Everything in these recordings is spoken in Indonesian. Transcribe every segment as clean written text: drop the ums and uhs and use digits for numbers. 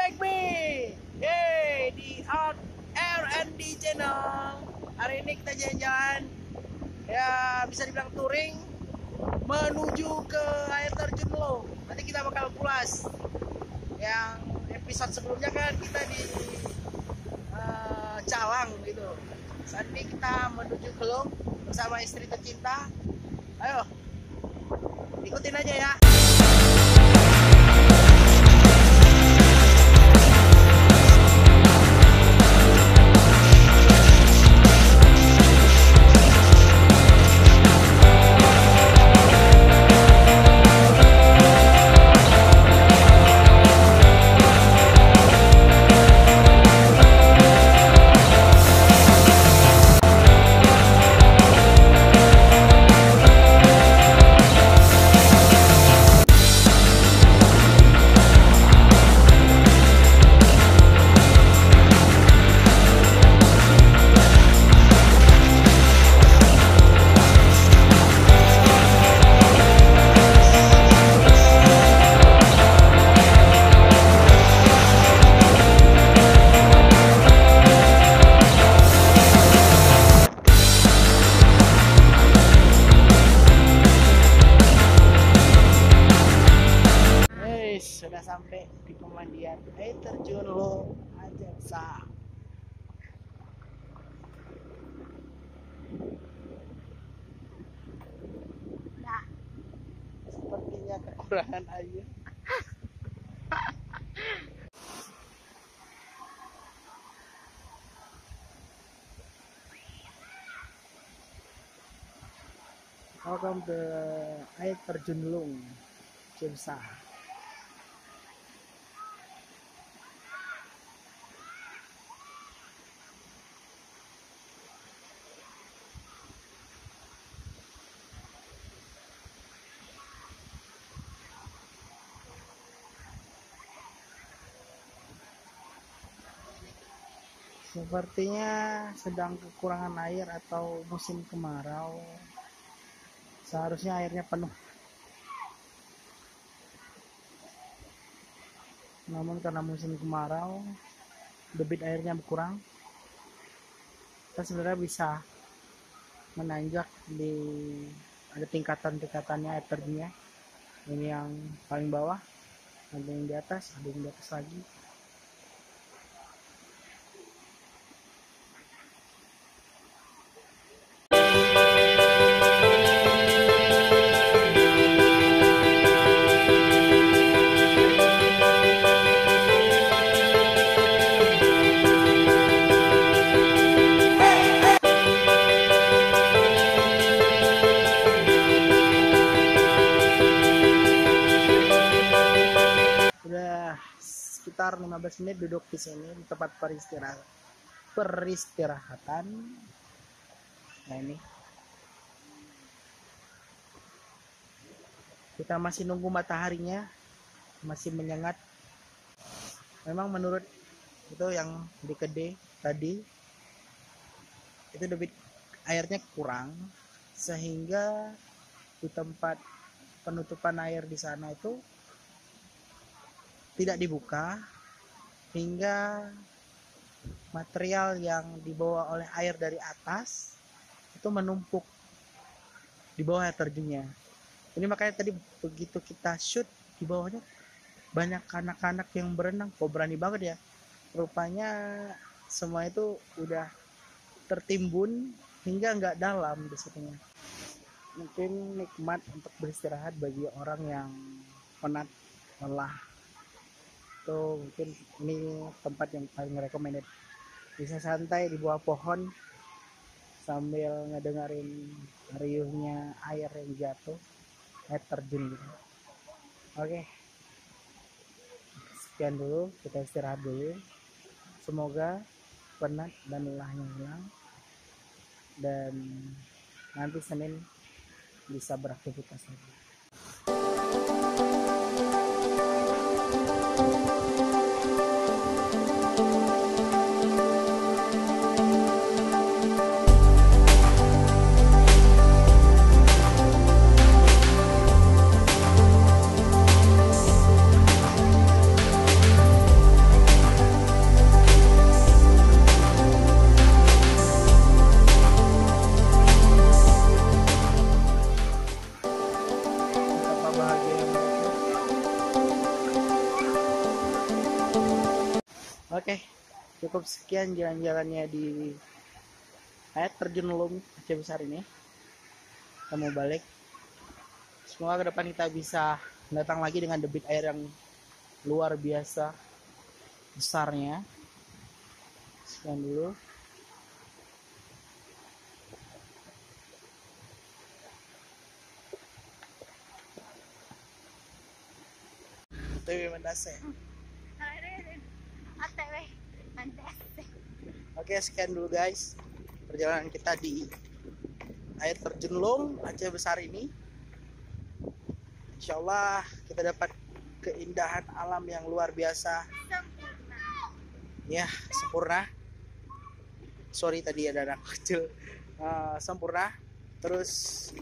back me. Hey, di Out R&D Channel. Hari ini kita jalan-jalan, ya bisa dibilang touring menuju ke air terjun Lo. Nanti kita bakal pulas. Yang episode sebelumnya kan kita di Calang gitu. Saat ini kita menuju ke Lo bersama istri tercinta. Ayo, ikutin aja ya. Sudah sampai di pemandian air terjun Lo Ajensa. Nah, sepertinya kekurangan air. Welcome to air terjun Lo Ajensa. Sepertinya sedang kekurangan air atau musim kemarau. Seharusnya airnya penuh. Namun karena musim kemarau, debit airnya berkurang. Kita sebenarnya bisa menanjak di ada tingkatan-tingkatannya air terjunnya. Ini yang paling bawah, ada yang di atas, ada yang di atas lagi. Sekitar 15 menit duduk di sini di tempat peristirahatan. Nah, ini kita masih nunggu mataharinya masih menyengat. Memang menurut itu yang di Kede tadi itu debit airnya kurang, sehingga di tempat penutupan air di sana itu tidak dibuka hingga material yang dibawa oleh air dari atas itu menumpuk di bawah air terjunnya. Ini makanya tadi begitu kita shoot di bawahnya banyak anak-anak yang berenang, kok berani banget ya. Rupanya semua itu udah tertimbun hingga nggak dalam di situnya. Mungkin nikmat untuk beristirahat bagi orang yang penat, lelah. Tuh mungkin ini tempat yang paling recommended. Bisa santai di bawah pohon sambil ngedengerin riuhnya air yang jatuh, air terjun gitu. Oke, sekian dulu, kita istirahat dulu. Semoga penat dan lelahnya hilang, dan nanti Senin bisa beraktivitas lagi. Oke, cukup sekian jalan-jalannya di air terjun Lung Aceh Besar ini. Kita mau balik. Semoga ke depan kita bisa datang lagi dengan debit air yang luar biasa besarnya. Sekian dulu. Mandase. Oke, sekian dulu guys perjalanan kita di air terjun Lung Aceh Besar ini. Insya Allah kita dapat keindahan alam yang luar biasa. Ya, sempurna. Sorry tadi ada anak kecil. Sempurna. Terus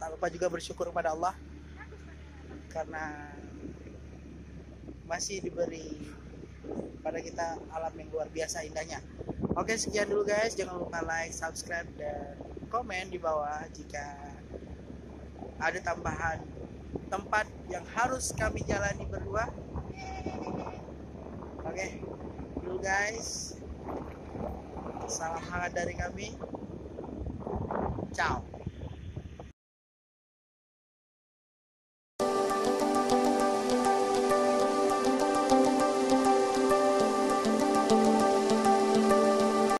tak lupa juga bersyukur kepada Allah karena masih diberi pada kita alam yang luar biasa indahnya. Oke, sekian dulu guys. Jangan lupa like, subscribe, dan komen di bawah jika ada tambahan tempat yang harus kami jalani berdua. Oke, dulu guys. Salam hangat dari kami. Ciao.